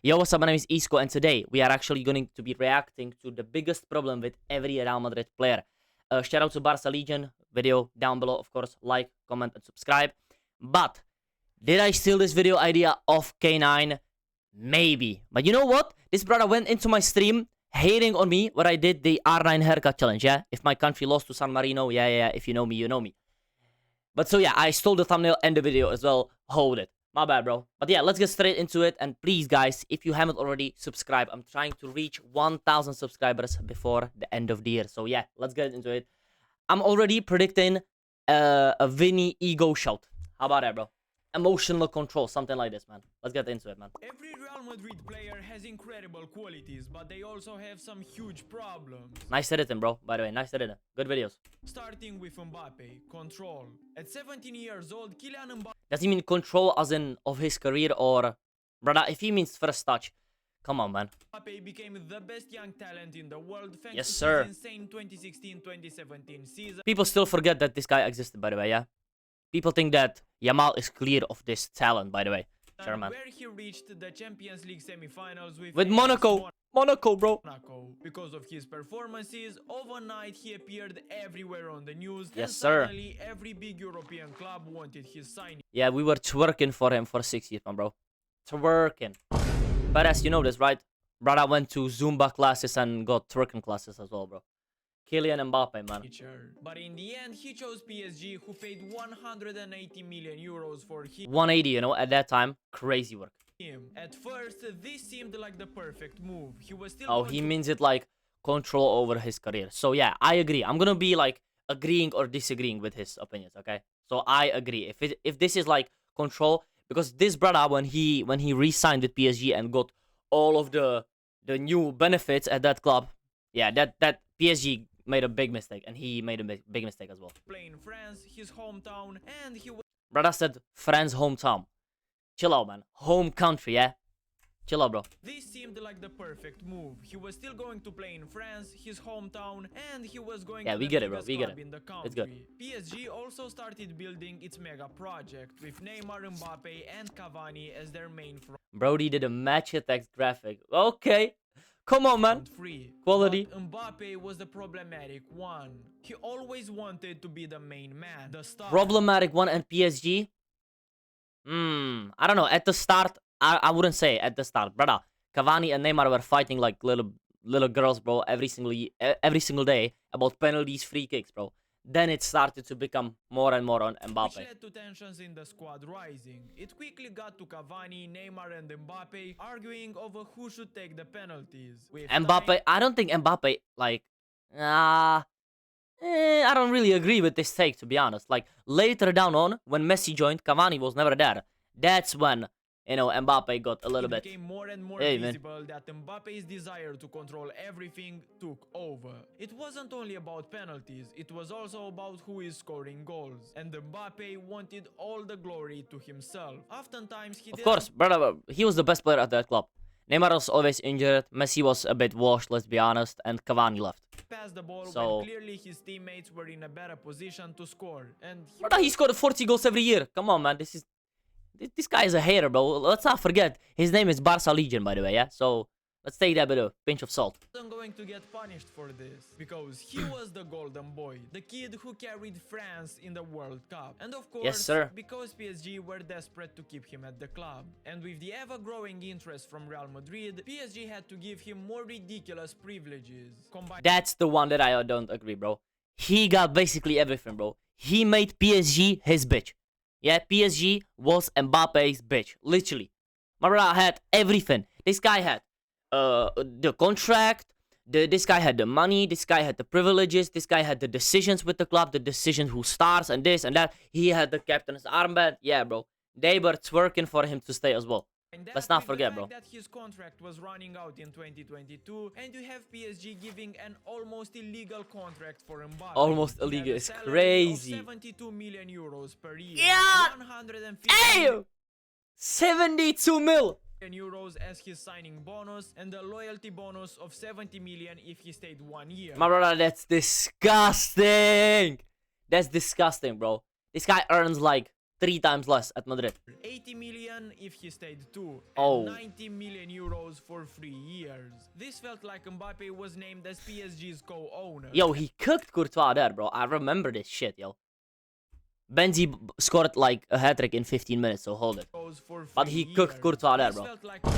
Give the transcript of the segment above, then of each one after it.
Yo, what's up? My name is Isco, and today we are actually going to be reacting to the biggest problem with every Real Madrid player. Shout out to Barca Legion, video down below, of course, like, comment, and subscribe. But, did I steal this video idea of K9? Maybe. But you know what? This brother went into my stream hating on me when I did the R9 haircut challenge, yeah? If my country lost to San Marino, yeah, if you know me, you know me. But so yeah, I stole the thumbnail and the video as well. Hold it. My bad, bro. But yeah, let's get straight into it. And please, guys, if you haven't already, subscribe. I'm trying to reach 1,000 subscribers before the end of the year. So yeah, let's get into it. I'm already predicting a Vinny ego shout. How about that, bro? Emotional control, something like this, man. Let's get into it, man. Every Real Madrid player has incredible qualities, but they also have some huge problems. Nice editing, bro. By the way, nice editing. Good videos. Starting with Mbappe, control. At 17 years old, Kylian Mbappe... Does he mean control as in of his career or... Brother, if he means first touch, come on, man. Mbappe became the best young talent in the world thanks Yes, to sir. his insane 2016-2017 season. People still forget that this guy existed, by the way, yeah? People think that Yamal is clear of this talent, by the way. Sure, man. Where he reached the Champions League semi-finals with Monaco. Monaco, bro. Because of his performances, overnight he appeared everywhere on the news. Yes, and sir. Suddenly, every big European club wanted his signing. Yeah, we were twerking for him for 6 years, man, bro. Twerking. But as you know this, right? Brother went to Zumba classes and got twerking classes as well, bro. Kylian Mbappe, man. But in the end, he chose PSG, who paid 180 million euros for him. 180, you know, at that time. Crazy work. At first, this seemed like the perfect move. He was still... Oh, he means it like control over his career. So yeah, I agree. I'm gonna be like agreeing or disagreeing with his opinions, okay? So I agree. If this is like control, because this brother, when he re-signed with PSG and got all of the new benefits at that club, yeah, that PSG made a big mistake, and he made a big mistake as well. Playing France, his hometown, and he was... Brother said France hometown. Chill out, man. Home country, yeah? Chill out, bro. This seemed like the perfect move. He was still going to play in France, his hometown, and he was going to we get it, bro. We get it. It's good. PSG also started building its mega project with Neymar, Mbappe, and Cavani as their main front. Brody did a match attack graphic. Okay. Come on, man. Quality. But Mbappe was the problematic one. He always wanted to be the main man, the star. Problematic one and PSG? I don't know. At the start, I wouldn't say at the start. Brother, Cavani and Neymar were fighting like little girls, bro, every single day about penalties, free kicks, bro. Then it started to become more and more on Mbappe. Which led to tensions in the squad rising. It quickly got to Cavani, Neymar, and Mbappe arguing over who should take the penalties. With Mbappe, I don't think Mbappe, like, I don't really agree with this take, to be honest. Like, later down on, when Messi joined, Cavani was never there. That's when, you know, Mbappe got a little bit... It became more and more visible that Mbappe's desire to control everything took over. It wasn't only about penalties, it was also about who is scoring goals. And Mbappe wanted all the glory to himself. Oftentimes he... Of course, brother, he was the best player at that club. Neymar was always injured, Messi was a bit washed, let's be honest, and Cavani left. Passed the ball so... when clearly his teammates were in a better position to score. And brother, he scored 40 goals every year. Come on, man, this guy is a hater, bro. Let's not forget, his name is Barca Legion, by the way, yeah? So, let's take that with a pinch of salt. He wasn't going to get punished for this, because he was the golden boy, the kid who carried France in the World Cup. And of course, yes, sir. Because PSG were desperate to keep him at the club. And with the ever-growing interest from Real Madrid, PSG had to give him more ridiculous privileges. That's the one that I don't agree, bro. He got basically everything, bro. He made PSG his bitch. Yeah, PSG was Mbappe's bitch, literally. My brother had everything. This guy had the contract, this guy had the money, this guy had the privileges, this guy had the decisions with the club, the decision who starts and this and that. He had the captain's armband. Yeah, bro. They were twerking for him to stay as well. Let's not forget, bro. That his contract was running out in 2022, and you have PSG giving an almost illegal contract for Mbappe. Almost illegal, it's crazy. 72 million euros per year. Yeah! 150 72 mil! euros as his signing bonus, and a loyalty bonus of 70 million if he stayed 1 year. My brother, that's disgusting! That's disgusting, bro. This guy earns like 3 times less at Madrid. 80 million if he stayed 2, Oh. and 90 million euros for 3 years. This felt like Mbappe was named as PSG's co-owner. Yo, he cooked Courtois there, bro. I remember this shit, yo. Benzi scored like a hat-trick in 15 minutes, so hold it. But he cooked Courtois there, bro.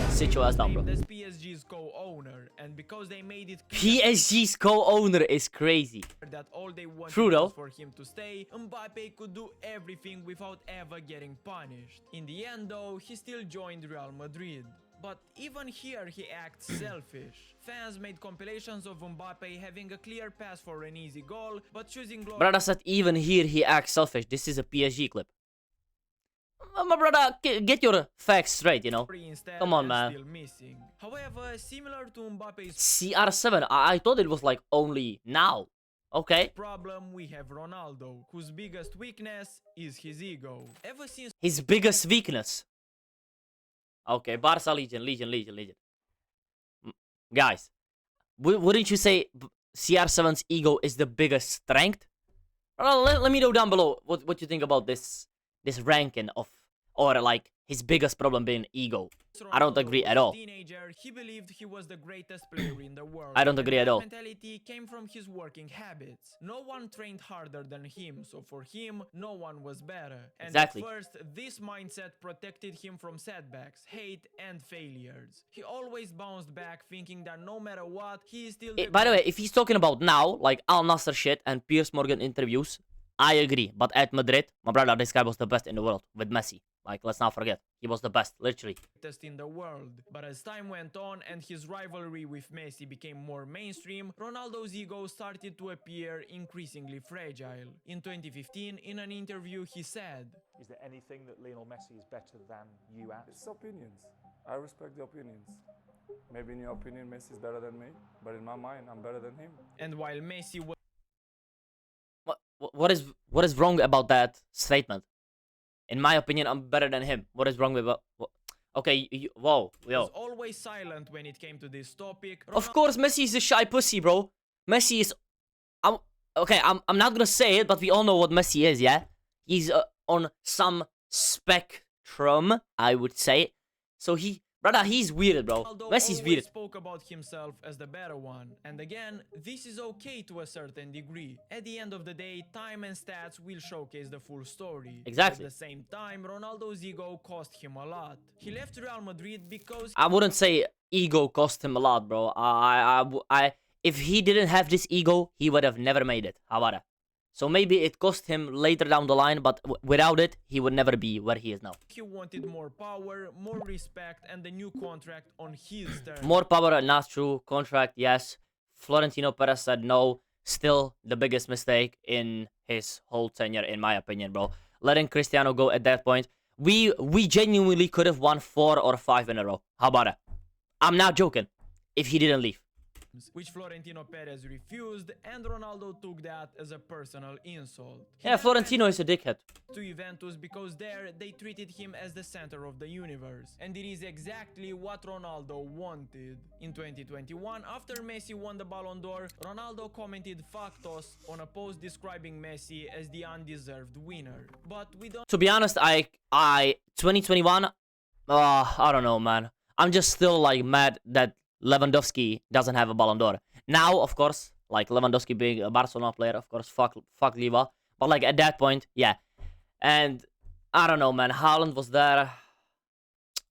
Sit your ass down, bro. PSG's co-owner, and because they made it PSG's co-owner is crazy. that all they wanted True, though. was for him to stay, Mbappe could do everything without ever getting punished. In the end, though, he still joined Real Madrid. But even here he acts selfish. Fans made compilations of Mbappe having a clear pass for an easy goal, but choosing glory. Brother said even here he acts selfish. This is a PSG clip. My brother, get your facts straight, you know. Instead, Come on, and man. Still missing. However, similar to Mbappe's CR7, I thought it was like only now. Okay. problem, we have Ronaldo, whose biggest weakness is his ego. Ever since His biggest weakness. Okay, Barca Legion. Guys, wouldn't you say CR7's ego is the biggest strength? Let me know down below what you think about this ranking of, or like his biggest problem being ego. I don't agree at all. Teenager, he believed he was the greatest player in the world. I don't agree and at that all. mentality came from his working habits. No one trained harder than him, so for him, no one was better. And Exactly. at first, this mindset protected him from setbacks, hate, and failures. He always bounced back, thinking that no matter what, he is still By the way, if he's talking about now, like Al Nassr shit and Piers Morgan interviews, I agree. But at Madrid, my brother, this guy was the best in the world with Messi. Like, let's not forget, he was the best, literally. greatest in the world. But as time went on and his rivalry with Messi became more mainstream, Ronaldo's ego started to appear increasingly fragile. In 2015, in an interview, he said, Is there anything that Lionel Messi is better than you at? It's opinions. I respect the opinions. Maybe in your opinion, Messi is better than me, but in my mind, I'm better than him. and while Messi was What is wrong about that statement? In my opinion, I'm better than him. What is wrong with okay, whoa, yo. always silent when it came to this topic, Of course, Messi is a shy pussy, bro. Messi is... I'm not gonna say it, but we all know what Messi is, yeah? He's on some spectrum, I would say. So brother, he's weird, bro. Ronaldo Messi's always weird. spoke about himself as the better one. And again, this is okay to a certain degree. At the end of the day, time and stats will showcase the full story. Exactly. At the same time, Ronaldo's ego cost him a lot. He left Real Madrid because I wouldn't say ego cost him a lot, bro. If he didn't have this ego, he would have never made it. How about that? So maybe it cost him later down the line, but without it, he would never be where he is now. he wanted more power, more respect, and a new contract on his terms. More power, not true. Contract, yes. Florentino Perez said no. Still the biggest mistake in his whole tenure, in my opinion, bro. Letting Cristiano go at that point. We genuinely could have won 4 or 5 in a row. How about that? I'm not joking. If he didn't leave. Which Florentino Perez refused, and Ronaldo took that as a personal insult. He Yeah, then Florentino is a dickhead. went to Juventus because there they treated him as the center of the universe, and it is exactly what Ronaldo wanted. In 2021, after Messi won the Ballon d'Or, Ronaldo commented "factos" on a post describing Messi as the undeserved winner. But we don't To be honest, 2021, I don't know, man. I'm just still like mad that Lewandowski doesn't have a Ballon d'Or. Now, of course, like Lewandowski being a Barcelona player, of course, fuck Leva. But like at that point, yeah. And I don't know, man. Haaland was there.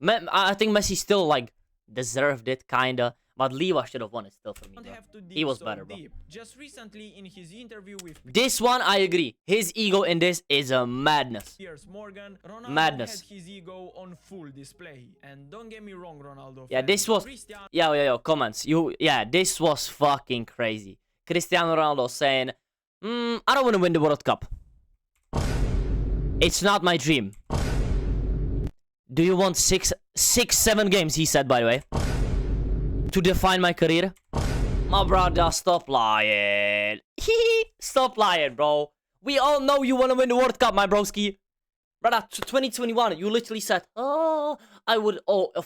I think Messi still like deserved it, kinda. But Leva should have won it still for me, bro. have to dig He was so better, bro. deep. Just recently, in his interview with This one, I agree. His ego in this is a madness. Piers Morgan, Ronaldo Madness. had his ego on full display. And don't get me wrong, Ronaldo. Yeah, fans, this was... Cristiano Yo, comments. Yeah, this was fucking crazy. Cristiano Ronaldo saying, I don't want to win the World Cup. It's not my dream. Do you want 7 games, he said, by the way, to define my career? My brother, stop lying. Stop lying, bro. We all know you want to win the World Cup, my broski. Brother, 2021, you literally said, of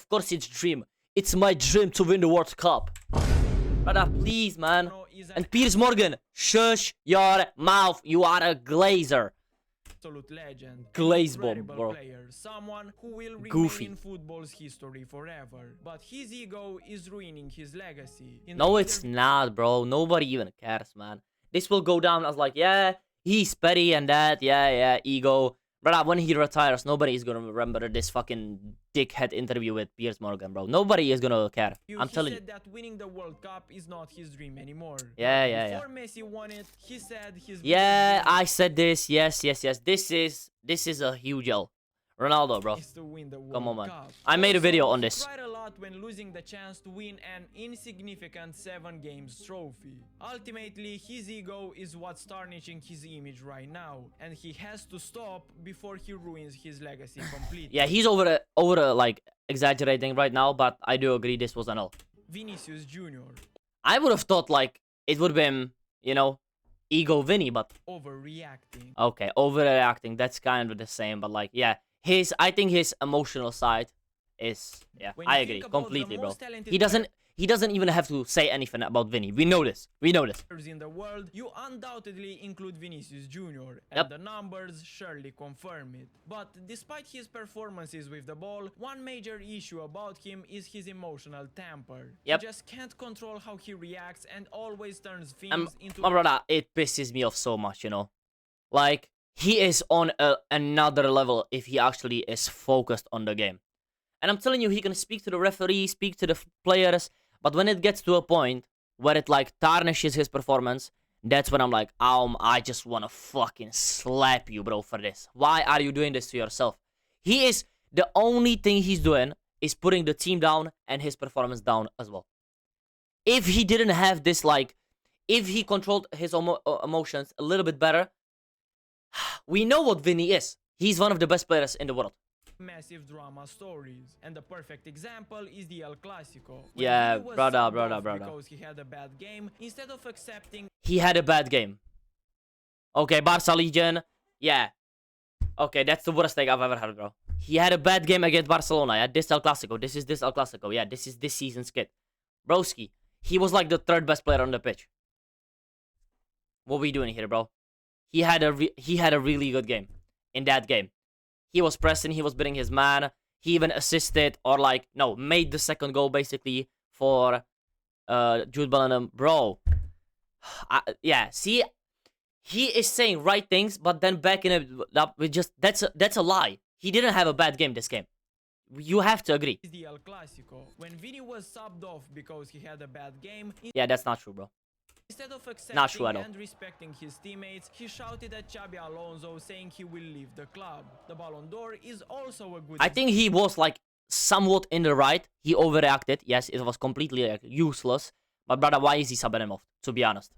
course it's dream. It's my dream to win the World Cup. Brother, please, man. is an And Piers Morgan, shush your mouth. You are a glazer. absolute legend. Glaze An bomb, incredible bro. player, someone who will remain Goofy. in football's history forever. But his ego is ruining his legacy. In No, the it's not, bro. Nobody even cares, man. This will go down as like, yeah, he's petty and that, yeah, ego. But when he retires, nobody is gonna remember this fucking dickhead interview with Piers Morgan, bro. Nobody is gonna care. I'm telling you. He said that winning the World Cup is not his dream anymore. Yeah. Before Messi won it, he said his Yeah, I said this. Yes. This is a huge L. Ronaldo, bro. is to win the World Come on, man. Cup. I made a Also, video on he this. cried a lot when losing the chance to win an insignificant 7 games trophy. Ultimately, his ego is what's tarnishing his image right now, and he has to stop before he ruins his legacy completely. Yeah, he's over like exaggerating right now, but I do agree this was an L. Vinicius Jr. I would have thought like it would have been, you know, ego Vinny, but overreacting. okay, overreacting. That's kind of the same, but like, yeah, I think his emotional side is, yeah, When I you agree think about completely, the bro. most talented He doesn't even have to say anything about Vinny. We know this. players in the world, you undoubtedly include Vinicius Jr. and Yep. the numbers surely confirm it. But despite his performances with the ball, one major issue about him is his emotional temper. Yep. He just can't control how he reacts and always turns things into My brother, it pisses me off so much, you know. Like, he is on another level if he actually is focused on the game. And I'm telling you, he can speak to the referee, speak to the players, but when it gets to a point where it like tarnishes his performance, that's when I'm like, I just want to fucking slap you, bro, for this. Why are you doing this to yourself? The only thing he's doing is putting the team down and his performance down as well. If he didn't have this, like, if he controlled his emotions a little bit better, we know what Vinny is. He's one of the best players in the world. massive drama stories. And the perfect example is the El Clasico. When Yeah, Vini was brother. subbed off because he had a bad game, instead of accepting He had a bad game. Okay, Barca Legion. Yeah. Okay, that's the worst thing I've ever heard, bro. He had a bad game against Barcelona. Yeah, this El Clasico. This is this El Clasico. Yeah, this is this season's kid. Broski, he was like the third best player on the pitch. What we doing here, bro? He had a really good game in that game. He was pressing, he was beating his man. He even assisted or like made the second goal basically for Jude Bellingham, bro. Yeah, see, he is saying right things, but then backing it up with just that's a lie. He didn't have a bad game this game. You have to agree. the El Clasico. When Vini was subbed off because he had a bad game, Yeah, that's not true, bro. instead of Not true accepting at all. and respecting his teammates, he shouted at Xabi Alonso saying he will leave the club. The Ballon d'Or is also a good I think he was like somewhat in the right. He overreacted. Yes, it was completely like, useless. But brother, why is he subbing him off? To be honest,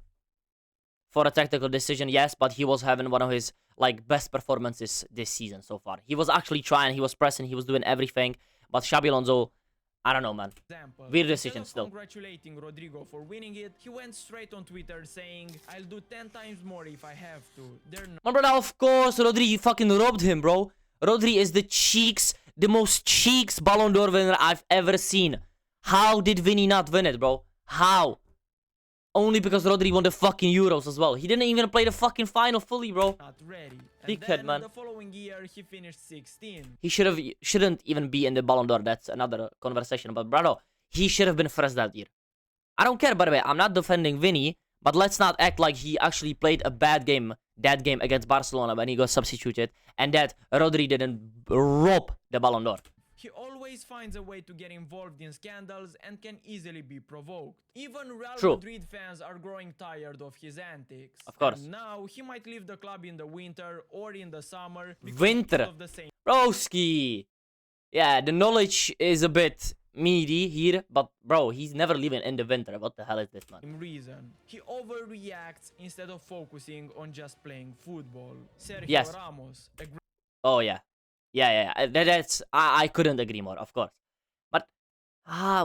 for a tactical decision, yes, but he was having one of his like best performances this season so far. He was actually trying. He was pressing. He was doing everything. But Xabi Alonso, I don't know, man. example. Weird decision Instead still. of congratulating Rodrigo for winning it, he went straight on Twitter saying, "I'll do 10 times more if I have to." They're not My brother, of course, Rodri fucking robbed him, bro. Rodri is the most cheeks Ballon d'Or winner I've ever seen. How did Vinny not win it, bro? How? Only because Rodri won the fucking Euros as well. He didn't even play the fucking final fully, bro. ready. Dickhead, And then man. the following year, he finished 16. He shouldn't even be in the Ballon d'Or. That's another conversation. But brother, he should have been first that year. I don't care, by the way. I'm not defending Vinny, but let's not act like he actually played a bad game that game against Barcelona when he got substituted, and that Rodri didn't rob the Ballon d'Or. He always finds a way to get involved in scandals and can easily be provoked. Even Real True. Madrid fans are growing tired of his antics. Of course. And now he might leave the club in the winter or in the summer because Winter. of the same Broski. Yeah, the knowledge is a bit meaty here, but bro, he's never leaving in the winter. What the hell is this, man? reason. He overreacts instead of focusing on just playing football. Sergio Yes. Ramos, a Oh yeah, yeah. I couldn't agree more, of course. But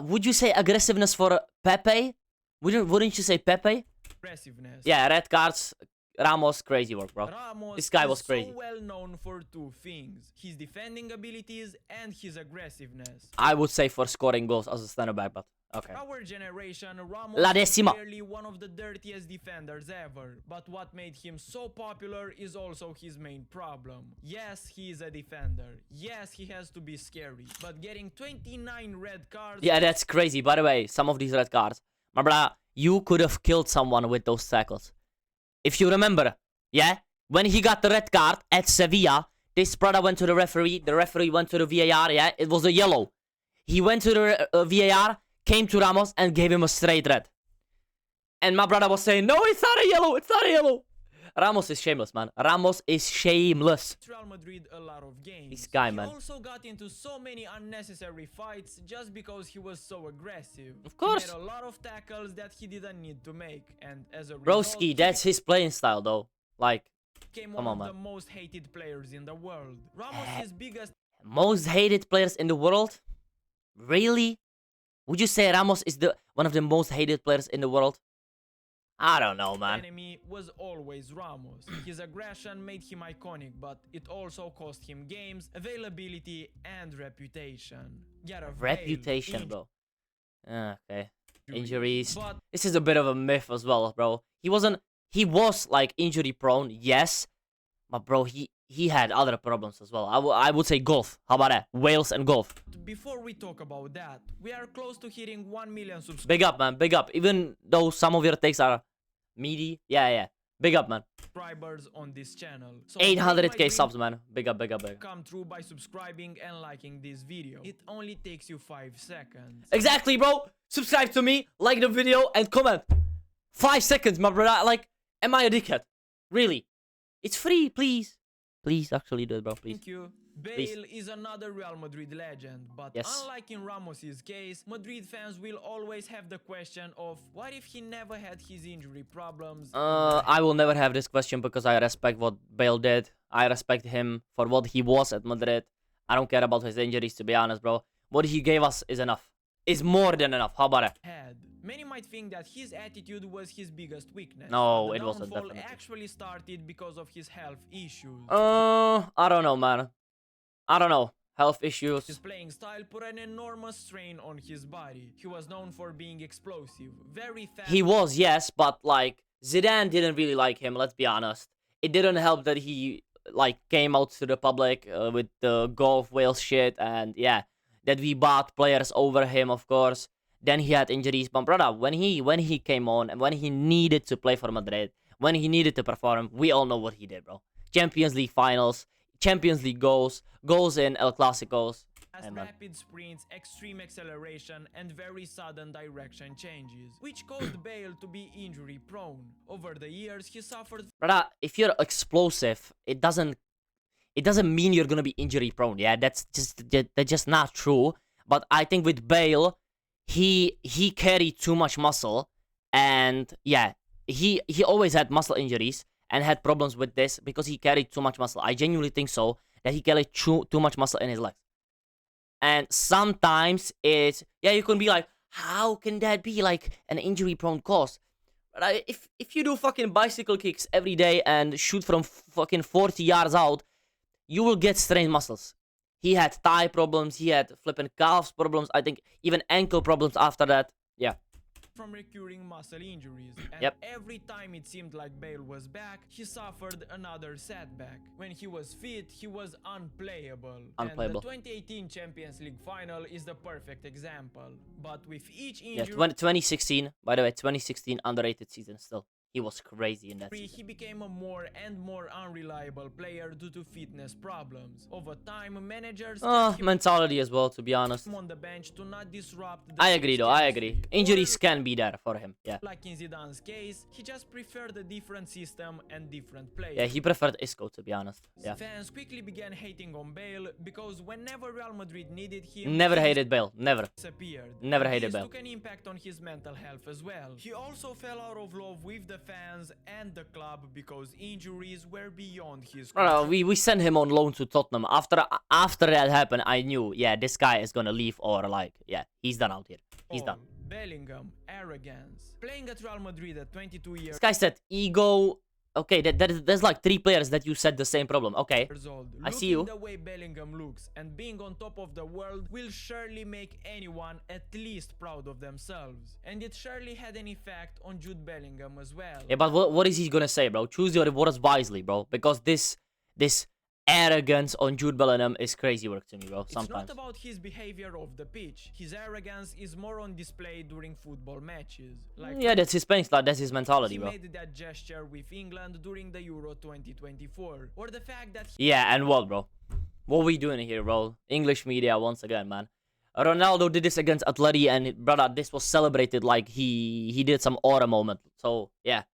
would you say aggressiveness for Pepe? Wouldn't you say Pepe? aggressiveness. Yeah, red cards. Ramos, crazy work, bro. Ramos This guy is was crazy. so well known for two things: his defending abilities and his aggressiveness. I would say for scoring goals as a center back, but Okay. Our generation, Ramos La is décima. clearly one of the dirtiest defenders ever. But what made him so popular is also his main problem. Yes, he is a defender. Yes, he has to be scary. But getting 29 red cards... Yeah, that's crazy. By the way, some of these red cards. My brother, you could have killed someone with those tackles. If you remember, yeah? When he got the red card at Sevilla, this brother went to the referee went to the VAR, yeah? It was a yellow. He went to the VAR, came to Ramos, and gave him a straight red. And my brother was saying, no, it's not a yellow, it's not a yellow. Ramos is shameless, man. Ramos is shameless. Real Madrid a lot of games. This guy, man. He also got into so many unnecessary fights just because he was so aggressive. Of course. He made a lot of tackles that he didn't need to make, and as a Broski, result, that's his playing style, though. Like, became come one on, of man. the most hated players in the world. Ramos' biggest Most hated players in the world? Really? Would you say Ramos is one of the most hated players in the world? I don't know, man. enemy was always Ramos. His aggression made him iconic, but it also cost him games, availability, and reputation. Get a Reputation, bro. Okay. Injuries. But This is a bit of a myth as well, bro. He was like injury prone, yes. But bro, he had other problems as well. I would say golf. How about that? Wales and golf. before we talk about that, we are close to hitting 1 million subscribers. Big up, man. Big up. Even though some of your takes are meaty. Yeah. Big up, man. On this channel. So 800k subs, man. Big up. come through by subscribing and liking this video. It only takes you 5 seconds. Exactly, bro. Subscribe to me, like the video, and comment. 5 seconds, my brother. Like, am I a dickhead? Really? It's free, please. Please, actually do it, bro. Please. Thank you. Please. Bale is another Real Madrid legend, but Yes. unlike in Ramos's case, Madrid fans will always have the question of what if he never had his injury problems? I will never have this question because I respect what Bale did. I respect him for what he was at Madrid. I don't care about his injuries, to be honest, bro. What he gave us is enough. Is more than enough. How about it? Had. Many might think that his attitude was his biggest weakness. No, but the it wasn't, downfall definitely. actually started because of his health issues. I don't know, man. I don't know. Health issues. His playing style put an enormous strain on his body. He was known for being explosive, very fast. He was, yes, but like Zidane didn't really like him, let's be honest. It didn't help that he like came out to the public with the golf Wales shit, and yeah, that we bought players over him, of course. Then he had injuries, but brother, when he came on and when he needed to play for Madrid, when he needed to perform, we all know what he did, bro. Champions League finals, Champions League goals in El Clasicos. Has rapid sprints, extreme acceleration, and very sudden direction changes, which caused Bale to be injury prone. Over the years, he suffered. Brother, if you're explosive, it doesn't mean you're gonna be injury prone. Yeah, that's just not true. But I think with Bale, he carried too much muscle, and yeah, he always had muscle injuries and had problems with this because he carried too much muscle. I genuinely think so, that he carried too much muscle in his legs. And sometimes it's, yeah, you can be like, how can that be like an injury prone cause? But if you do fucking bicycle kicks every day and shoot from fucking 40 yards out, you will get strained muscles. He had thigh problems, he had flipping calves problems, I think even ankle problems after that. Yeah. From recurring muscle injuries, and Yep. every time it seemed like Bale was back, he suffered another setback. When he was fit, he was unplayable. Unplayable. And the 2018 Champions League final is the perfect example. But with each Yeah, injury, 2016, by the way, 2016 underrated season still. He was crazy in that season. he became a more and more unreliable player due to fitness problems. Over time, managers kept him Mentality as well, to be honest. on the bench to not disrupt the I agree though, I Champions agree. League. Injuries Or, can be there for him, yeah. like in Zidane's case, he just preferred a different system and different players. Yeah, he preferred Isco, to be honest. Yeah. Fans quickly began hating on Bale because whenever Real Madrid needed him, Never he hated Bale, never. disappeared. Never hated This Bale. took an impact on his mental health as well. He also fell out of love with the fans and the club because injuries were beyond his control. We sent him on loan to Tottenham. After that happened, I knew, yeah, this guy is gonna leave, or like, yeah, he's done out here. He's done. Bellingham, arrogance. Playing at Real Madrid at 22 years This guy said ego, Okay, there's like 3 players that you said the same problem. Okay, years old. I see you. The way Bellingham looks and being on top of the world will surely make anyone at least proud of themselves. And it surely had an effect on Jude Bellingham as well. Yeah, but what is he gonna say, bro? Choose your words wisely, bro. Because this arrogance on Jude Bellingham is crazy work to me, bro. Sometimes. It's not about his behavior off the pitch. His arrogance is more on display during football matches. Like Yeah, that's his playing style. That's his mentality, he bro. made that gesture with England during the Euro 2024. Or the fact that Yeah, and what, bro? What we doing here, bro? English media once again, man. Ronaldo did this against Atleti, and brother, this was celebrated like he did some aura moment. So yeah,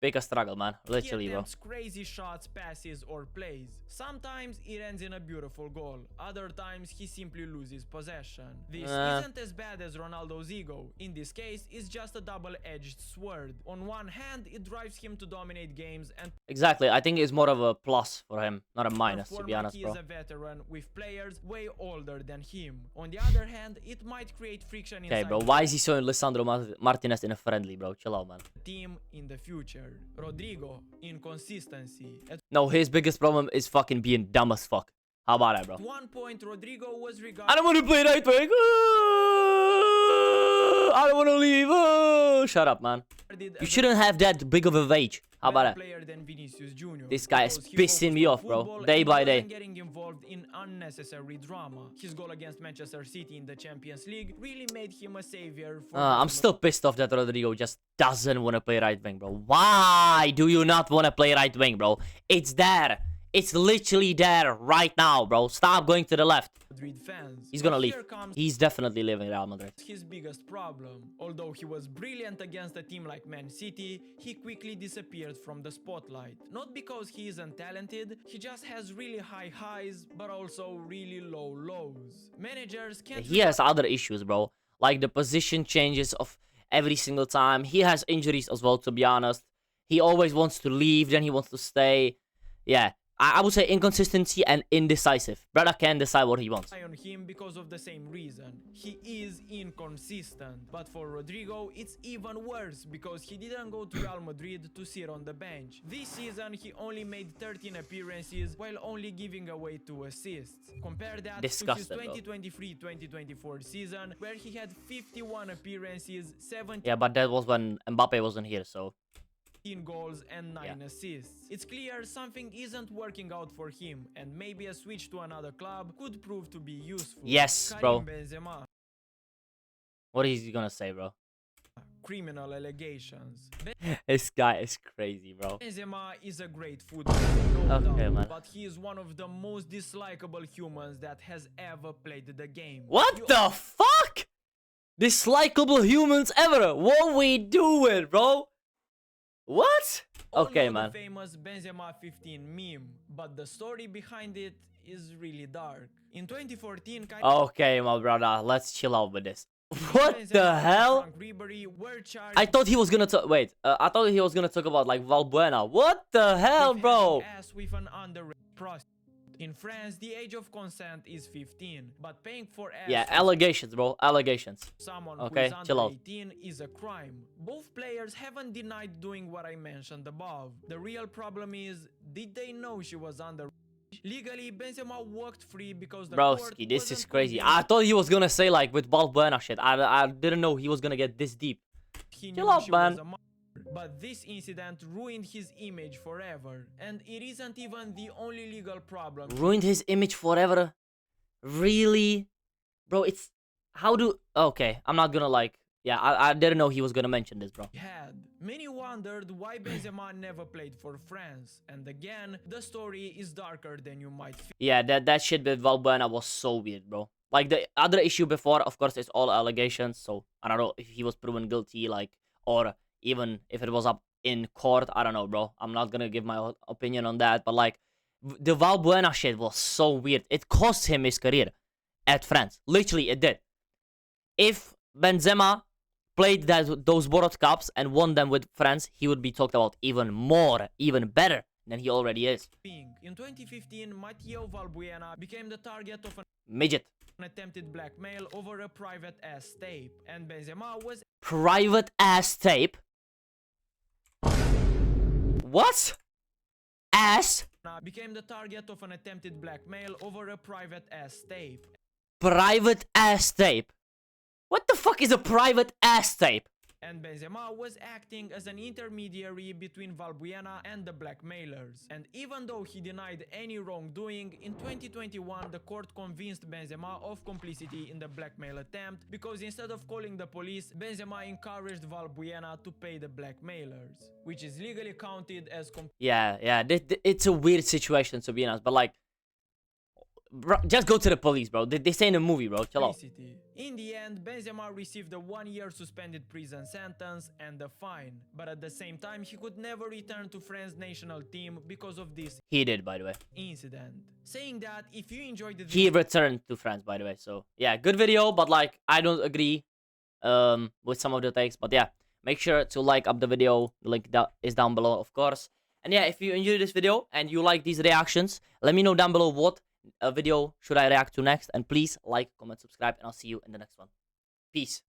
big a struggle, man. Literally, he bro. attempts crazy shots, passes, or plays. Sometimes it ends in a beautiful goal. Other times he simply loses possession. This isn't as bad as Ronaldo's ego. In this case, it's just a double-edged sword. On one hand, it drives him to dominate games and Exactly. I think it's more of a plus for him, not a minus, to be honest, he bro. is a veteran with players way older than him. On the other hand, it might create friction Okay, inside bro. Why is he showing Lisandro Martinez in a friendly, bro? Chill out, man. the team in the future. Rodrigo, inconsistency. At No, his biggest problem is fucking being dumb as fuck. How about that, bro? one point, Rodrigo was I regarded don't want to play right wing. I don't want to leave. Shut up, man. You as shouldn't have that big of a wage. How about that? player than Vinicius Jr. This guy is because he pissing me focused off, on bro. football Day and by day. wasn't getting involved in unnecessary drama. His goal against Manchester City in the Champions League really made him a savior for I'm still pissed off that Rodrigo just doesn't want to play right wing, bro. Why do you not want to play right wing, bro? It's there. It's literally there right now, bro. Stop going to the left. Madrid fans. He's gonna But leave. here comes He's definitely leaving Real Madrid. his biggest problem. Although he was brilliant against a team like Man City, he quickly disappeared from the spotlight. Not because he isn't talented, he just has really high highs, but also really low lows. Managers can't He has other issues, bro. Like the position changes of every single time. He has injuries as well, to be honest. He always wants to leave, then he wants to stay. Yeah. I would say inconsistency and indecisive. Brother can't decide what he wants. rely on him because of the same reason. He is inconsistent. But for Rodrigo, it's even worse because he didn't go to Real Madrid to sit on the bench. This season, he only made 13 appearances while only giving away 2 assists. Compare that Disgusting, to bro. his 2023-2024 season where he had 51 appearances, 17 Yeah, but that was when Mbappe wasn't here, so... goals and 9 assists. It's clear something isn't working out for him and maybe a switch to another club could prove to be useful. Yes, Karim bro. Benzema, What is he gonna say, bro? criminal allegations. This guy is crazy, bro. Benzema is a great footballer, no Okay, doubt, man. but he is one of the most dislikable humans that has ever played the game. What You the fuck? Dislikable humans ever. What we doing, bro? What? all Okay, know man. the famous Benzema 15 meme, but the story behind it is really dark. In 2014, Karim Okay, my brother. Let's chill out with this. What Benzema the and hell? Frank Ribery were charged I thought he was gonna talk. Wait, I thought he was gonna talk about like Valbuena. What the hell, with bro? having ass with an underage prostitute. In France, the age of consent is 15, but paying for ass Yeah, with allegations, bro. Allegations. someone Okay, who is chill under out. 18 is a crime. Both players haven't denied doing what I mentioned above. The real problem is, did they know she was under? Legally, Benzema walked free because the court Broski, this is wasn't crazy. I convinced thought he was gonna say like with Valbuena shit. I didn't know he was gonna get this deep. he Chill knew out, she man. was a minor. But this incident ruined his image forever. And it isn't even the only legal problem Ruined his image forever. Really? Bro, it's... How do... Okay, I'm not gonna like... Yeah, I didn't know he was gonna mention this, bro. he had. Many wondered why Benzema never played for France. And again, the story is darker than you might think. Yeah, that shit with Valbuena was so weird, bro. Like, the other issue before, of course, is all allegations. So, I don't know if he was proven guilty, like... Or even if it was up in court, I don't know, bro. I'm not gonna give my opinion on that. But, like, the Valbuena shit was so weird. It cost him his career at France. Literally, it did. If Benzema played those World Cups and won them with France, he would be talked about even more, even better than he already is. In 2015, Matteo Valbuena became the target of Midget. an attempted blackmail over a private ass tape. And Benzema was Private ass tape? What? Ass? became the target of an attempted blackmail over a private ass tape. Private ass tape? What the fuck is a private ass tape? And Benzema was acting as an intermediary between Valbuena and the blackmailers. And even though he denied any wrongdoing, in 2021 the court convinced Benzema of complicity in the blackmail attempt because instead of calling the police, Benzema encouraged Valbuena to pay the blackmailers, which is legally counted as Yeah, it's a weird situation to be honest, but like, bro, just go to the police, bro. They say in the movie, bro. Chill out. complicity. In the end, Benzema received a 1-year suspended prison sentence and a fine, but at the same time he could never return to France's national team because of this He did, by the way. incident. Saying that, if you enjoyed the He returned to France, by the way. So yeah, good video, but like I don't agree with some of the takes. But yeah, make sure to like up the video. The link is down below, of course. And yeah, if you enjoyed this video and you like these reactions, let me know down below what video should I react to next. And please like, comment, subscribe, and I'll see you in the next one. Peace.